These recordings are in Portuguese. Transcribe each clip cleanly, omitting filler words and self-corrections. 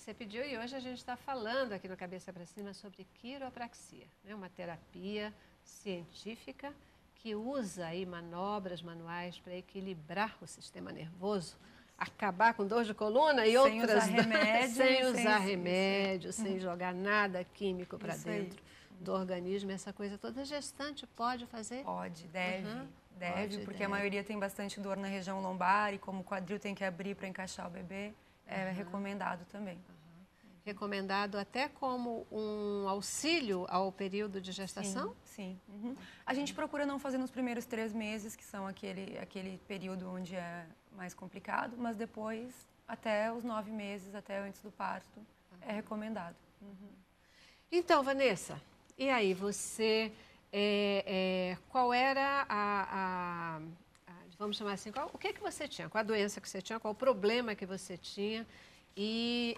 você pediu e hoje a gente está falando aqui no Cabeça para Cima sobre quiropraxia, né? Uma terapia científica que usa aí manobras manuais para equilibrar o sistema nervoso, acabar com dor de coluna e sem outras usar remédio, sem usar remédio, sem jogar nada químico para Isso aí. dentro do organismo, essa coisa toda. A gestante pode fazer? Pode, deve. Deve, Pode, porque deve. a maioria tem bastante dor na região lombar e como o quadril tem que abrir para encaixar o bebê, é recomendado também. Recomendado até como um auxílio ao período de gestação? Sim. A gente procura não fazer nos primeiros 3 meses, que são aquele período onde é mais complicado, mas depois, até os 9 meses, até antes do parto, é recomendado. Então, Vanessa, e aí, você, qual era vamos chamar assim, o que você tinha, qual a doença que você tinha, qual o problema que você tinha e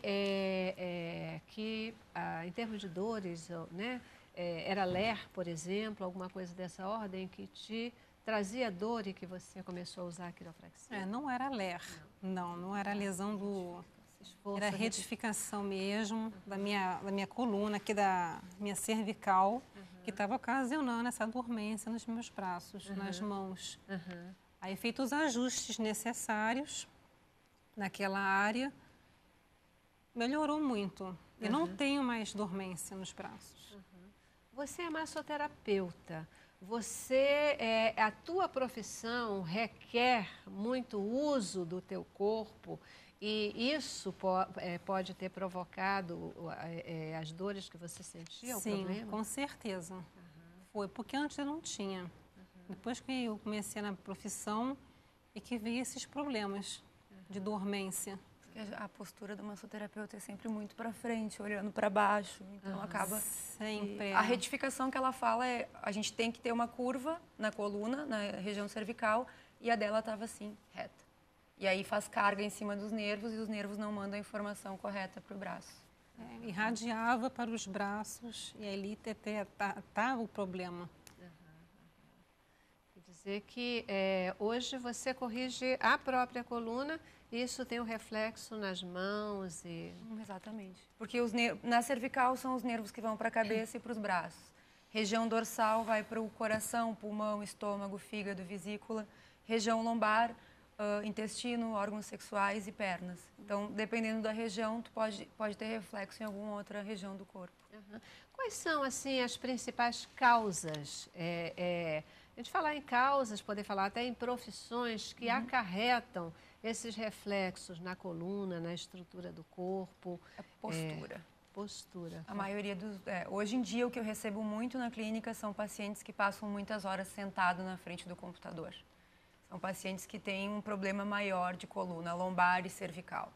em termos de dores, né, era LER, por exemplo, alguma coisa dessa ordem que te trazia dor e que você começou a usar a quiropraxia? Não era LER, não era lesão do... Era retificação mesmo da minha coluna, aqui da minha cervical, que estava ocasionando essa dormência nos meus braços, nas mãos. Aí, feito os ajustes necessários naquela área, melhorou muito. Eu não tenho mais dormência nos braços. Você é massoterapeuta. A tua profissão requer muito uso do teu corpo e isso pode ter provocado as dores que você sentia, o problema? Sim, com certeza. Foi, porque antes eu não tinha. Depois que eu comecei na profissão, é que veio esses problemas de dormência. Porque a postura do massoterapeuta é sempre muito para frente, olhando para baixo. Então, acaba... Sempre. A retificação que ela fala é... A gente tem que ter uma curva na coluna, na região cervical, e a dela estava assim, reta. E aí faz carga em cima dos nervos e os nervos não mandam a informação correta para o braço. Irradiava para os braços e ali estava o problema. Quer dizer que hoje você corrige a própria coluna e isso tem um reflexo nas mãos e... Exatamente. Porque na cervical são os nervos que vão para a cabeça e para os braços. Região dorsal vai para o coração, pulmão, estômago, fígado, vesícula. Região lombar, intestino, órgãos sexuais e pernas. Então, dependendo da região, tu pode ter reflexo em alguma outra região do corpo. Quais são, assim, as principais causas? A gente falar em causas, poder falar até em profissões que acarretam esses reflexos na coluna, na estrutura do corpo. A postura. Postura. A maioria hoje em dia, o que eu recebo muito na clínica são pacientes que passam muitas horas sentados na frente do computador. São pacientes que têm um problema maior de coluna, lombar e cervical.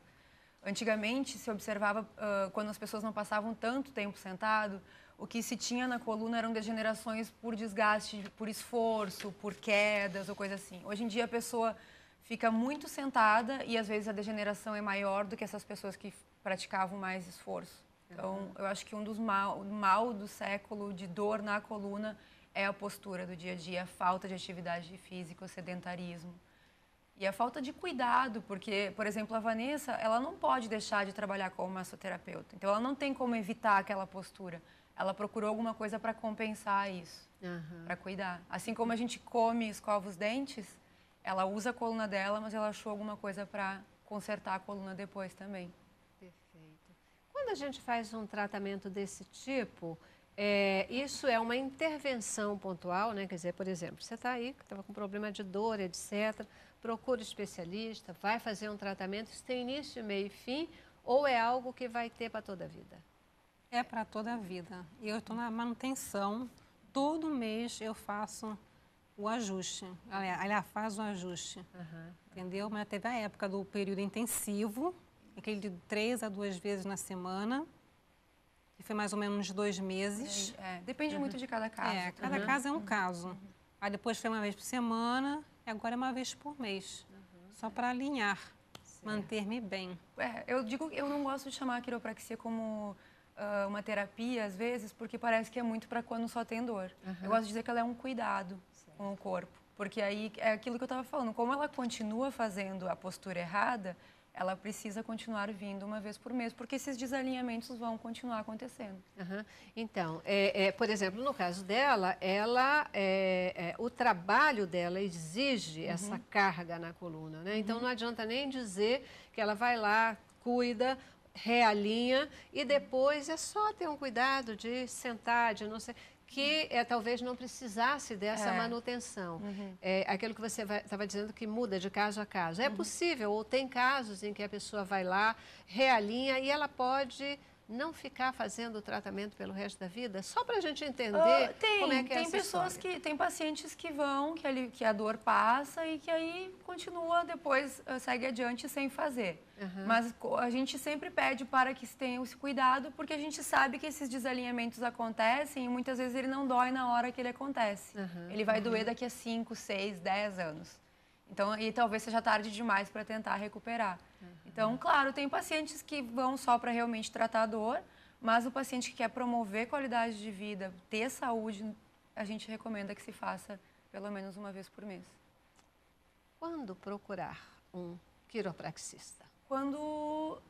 Antigamente, se observava, quando as pessoas não passavam tanto tempo sentado, o que se tinha na coluna eram degenerações por desgaste, por esforço, por quedas ou coisa assim. Hoje em dia, a pessoa fica muito sentada e, às vezes, a degeneração é maior do que essas pessoas que praticavam mais esforço. Então, eu acho que um dos mal do século de dor na coluna é a postura do dia a dia, a falta de atividade física, o sedentarismo. E a falta de cuidado, porque, por exemplo, a Vanessa, ela não pode deixar de trabalhar como massoterapeuta. Então, ela não tem como evitar aquela postura. Ela procurou alguma coisa para compensar isso, para cuidar. Assim como a gente come e escova os dentes, ela usa a coluna dela, mas ela achou alguma coisa para consertar a coluna depois também. Perfeito. Quando a gente faz um tratamento desse tipo, isso é uma intervenção pontual, né? Quer dizer, por exemplo, você está aí, estava com problema de dor, etc., procura o especialista, vai fazer um tratamento, isso tem início, meio e fim, ou é algo que vai ter para toda a vida? É para toda a vida. Eu estou na manutenção, todo mês eu faço o ajuste. Ela faz o ajuste, entendeu? Mas teve a época do período intensivo, aquele de 3 a 2 vezes na semana, que foi mais ou menos 2 meses. Depende muito de cada caso. Cada caso é um caso. Aí depois foi uma vez por semana, e agora é uma vez por mês, só para alinhar, manter-me bem. Eu digo que eu não gosto de chamar a quiropraxia como uma terapia, às vezes, porque parece que é muito para quando só tem dor. Eu gosto de dizer que ela é um cuidado com o corpo, porque aí é aquilo que eu estava falando, como ela continua fazendo a postura errada, ela precisa continuar vindo uma vez por mês, porque esses desalinhamentos vão continuar acontecendo. Uhum. Então, por exemplo, no caso dela, o trabalho dela exige essa carga na coluna, né? Então, não adianta nem dizer que ela vai lá, cuida, realinha e depois é só ter um cuidado de sentar, de não sei... que talvez não precisasse dessa manutenção. Aquilo que você estava dizendo que muda de caso a caso. É possível, ou tem casos em que a pessoa vai lá, realinha e ela pode não ficar fazendo o tratamento pelo resto da vida? Só para a gente entender como é que é essa pessoas história. Tem pacientes que vão, que a dor passa e que aí continua, depois segue adiante sem fazer. Mas a gente sempre pede para que se tenha esse cuidado, porque a gente sabe que esses desalinhamentos acontecem e muitas vezes ele não dói na hora que ele acontece. Ele vai doer daqui a 5, 6, 10 anos. Então, aí talvez seja tarde demais para tentar recuperar. Então, claro, tem pacientes que vão só para realmente tratar a dor, mas o paciente que quer promover qualidade de vida, ter saúde, a gente recomenda que se faça pelo menos uma vez por mês. Quando procurar um quiropraxista? Quando...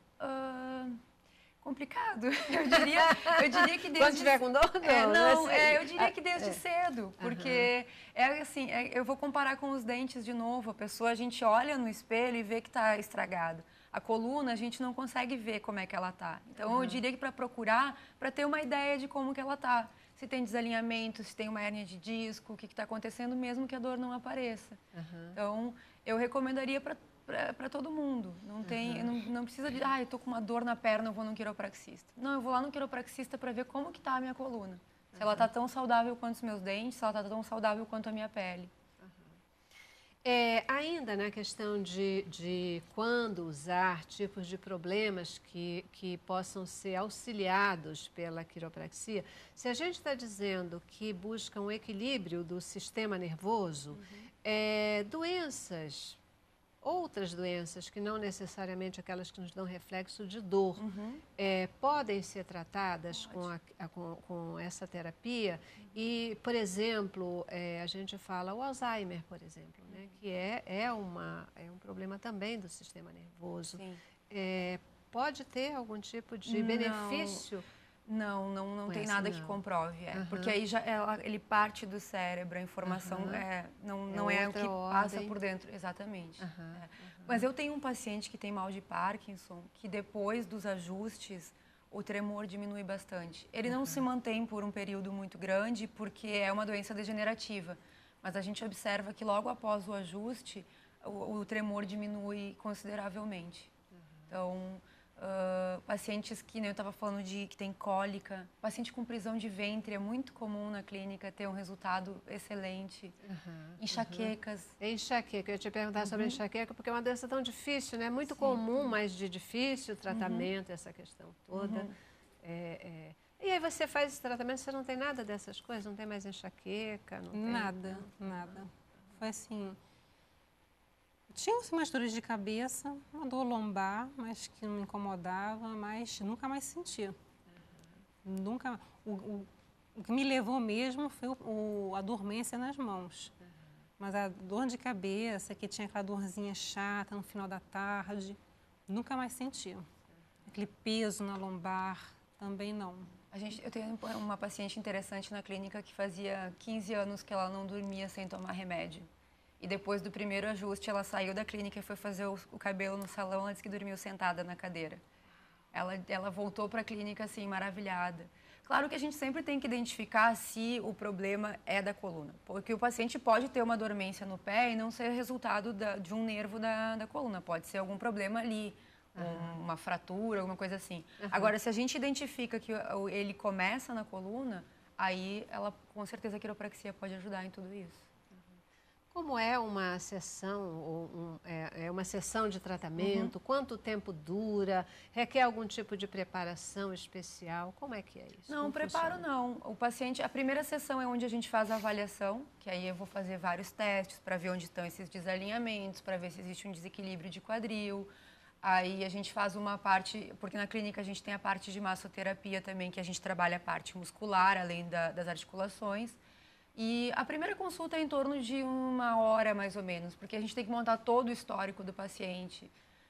complicado. Eu diria que desde... Quando tiver com dor, não. Eu diria que desde cedo, porque assim, eu vou comparar com os dentes de novo. A gente olha no espelho e vê que está estragado. A coluna, a gente não consegue ver como é que ela está. Então, eu diria que para procurar, para ter uma ideia de como que ela está. Se tem desalinhamento, se tem uma hérnia de disco, o que está acontecendo, mesmo que a dor não apareça. Então, eu recomendaria para todo mundo. Não precisa de, eu estou com uma dor na perna, eu vou num quiropraxista. Não, eu vou lá no quiropraxista para ver como que está a minha coluna. Se ela está tão saudável quanto os meus dentes, se ela está tão saudável quanto a minha pele. Ainda na questão de quando usar, tipos de problemas que possam ser auxiliados pela quiropraxia, se a gente está dizendo que busca um equilíbrio do sistema nervoso, outras doenças que não necessariamente aquelas que nos dão reflexo de dor, podem ser tratadas com essa terapia. E, por exemplo, a gente fala o Alzheimer, por exemplo, né, que é um problema também do sistema nervoso. Pode ter algum tipo de benefício? Não tem nada que comprove, porque aí ele parte do cérebro, a informação não é o que passa por dentro, exatamente. Mas eu tenho um paciente que tem mal de Parkinson, que depois dos ajustes, o tremor diminui bastante. Ele não se mantém por um período muito grande, porque é uma doença degenerativa, mas a gente observa que logo após o ajuste, o tremor diminui consideravelmente. Então... pacientes que, eu estava falando que tem cólica, paciente com prisão de ventre, é muito comum na clínica ter um resultado excelente. Enxaquecas. Enxaqueca, eu ia te perguntar sobre enxaqueca, porque é uma doença tão difícil, né? Muito comum, mas de difícil tratamento, essa questão toda. E aí você faz esse tratamento, você não tem nada dessas coisas? Não tem mais enxaqueca? Nada. Foi assim... Tinha umas dores de cabeça, uma dor lombar, mas que não me incomodava, mas nunca mais senti. Nunca. O que me levou mesmo foi a dormência nas mãos. Mas a dor de cabeça, que tinha aquela dorzinha chata no final da tarde, nunca mais senti. Aquele peso na lombar, também não. Eu tenho uma paciente interessante na clínica que fazia 15 anos que ela não dormia sem tomar remédio. E depois do primeiro ajuste, ela saiu da clínica e foi fazer o cabelo no salão. Ela disse que dormiu sentada na cadeira. Ela voltou para a clínica, assim, maravilhada. Claro que a gente sempre tem que identificar se o problema é da coluna. Porque o paciente pode ter uma dormência no pé e não ser resultado de um nervo da coluna. Pode ser algum problema ali, uma fratura, alguma coisa assim. Agora, se a gente identifica que ele começa na coluna, aí com certeza a quiropraxia pode ajudar em tudo isso. Como é uma sessão, uma sessão de tratamento? Quanto tempo dura? Requer algum tipo de preparação especial? Como é que é isso? Não, preparo não. O paciente, a primeira sessão é onde a gente faz a avaliação, que aí eu vou fazer vários testes para ver onde estão esses desalinhamentos, para ver se existe um desequilíbrio de quadril. Aí a gente faz uma parte, porque na clínica a gente tem a parte de massoterapia também, que a gente trabalha a parte muscular, além das articulações. E a primeira consulta é em torno de 1 hora, mais ou menos, porque a gente tem que montar todo o histórico do paciente,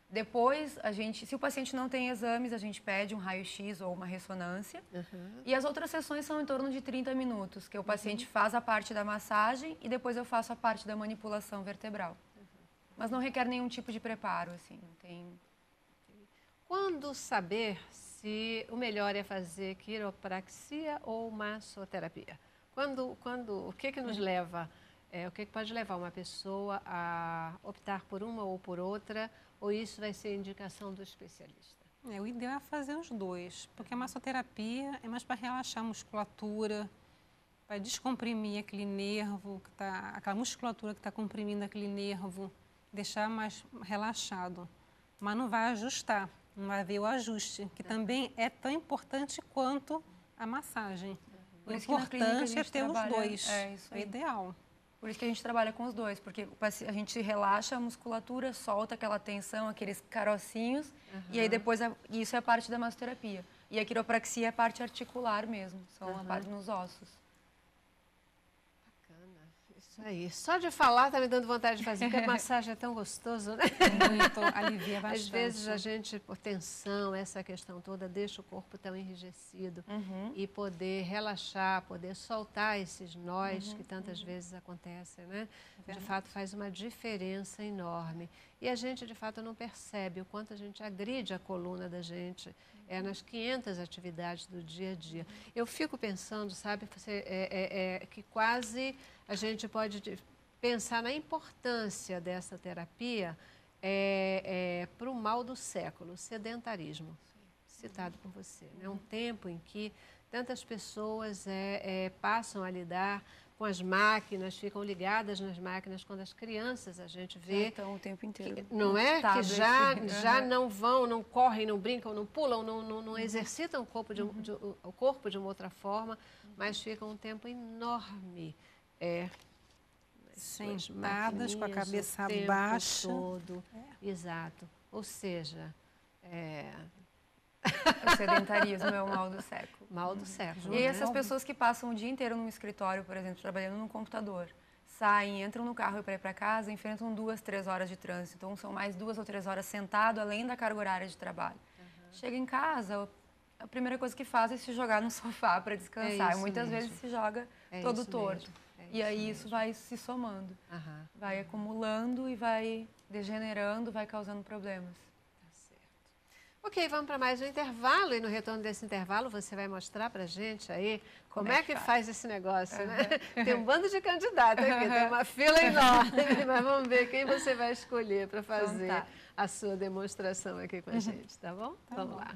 Depois, se o paciente não tem exames, a gente pede um raio-x ou uma ressonância. E as outras sessões são em torno de 30 minutos, que o paciente faz a parte da massagem e depois eu faço a parte da manipulação vertebral. Mas não requer nenhum tipo de preparo, assim, não tem... Quando saber se o melhor é fazer quiropraxia ou massoterapia? O que nos leva, o que pode levar uma pessoa a optar por uma ou por outra, ou isso vai ser indicação do especialista? O ideal é fazer os dois, porque a massoterapia é mais para relaxar a musculatura, para descomprimir aquele nervo, aquela musculatura que está comprimindo aquele nervo, deixar mais relaxado, mas não vai ajustar. Não vai haver o ajuste, que também é tão importante quanto a massagem. O importante é ter os dois, é ideal. Por isso que a gente trabalha com os dois, porque a gente relaxa a musculatura, solta aquela tensão, aqueles carocinhos, e aí depois isso é a parte da massoterapia. E a quiropraxia é a parte articular mesmo, são a parte nos ossos. Isso aí. Só de falar tá me dando vontade de fazer, porque a massagem é tão gostoso, né? Muito, alivia bastante. Às vezes a gente, por tensão, essa questão toda, deixa o corpo tão enrijecido e poder relaxar, poder soltar esses nós que tantas vezes acontecem, né? De fato, faz uma diferença enorme. E a gente, de fato, não percebe o quanto a gente agride a coluna da gente nas 500 atividades do dia a dia. Eu fico pensando, sabe, que quase a gente pode pensar na importância dessa terapia para o mal do século, o sedentarismo, citado por você. É um tempo em que tantas pessoas passam a lidar com as máquinas, ficam ligadas nas máquinas, quando as crianças a gente vê... Então, o tempo inteiro. Não é? Que já não vão, não correm, não brincam, não pulam, não exercitam o corpo de uma outra forma, mas ficam um tempo enorme sentadas, com a cabeça baixa. Todo. Exato. Ou seja... O sedentarismo é o mal do século. Mal do século. E essas pessoas que passam o dia inteiro num escritório, por exemplo, trabalhando no computador, saem, entram no carro para ir para casa, enfrentam 2, 3 horas de trânsito. Então, são mais 2 ou 3 horas sentado, além da carga horária de trabalho. Chega em casa, a primeira coisa que faz é se jogar no sofá para descansar. Muitas vezes se joga todo torto. E aí isso vai se somando. Vai acumulando e vai degenerando, vai causando problemas. Ok, vamos para mais um intervalo e no retorno desse intervalo você vai mostrar para a gente aí como é que faz esse negócio, né? Tem um bando de candidatos aqui, tem uma fila enorme, mas vamos ver quem você vai escolher para fazer a sua demonstração aqui com a gente, tá bom? Vamos lá.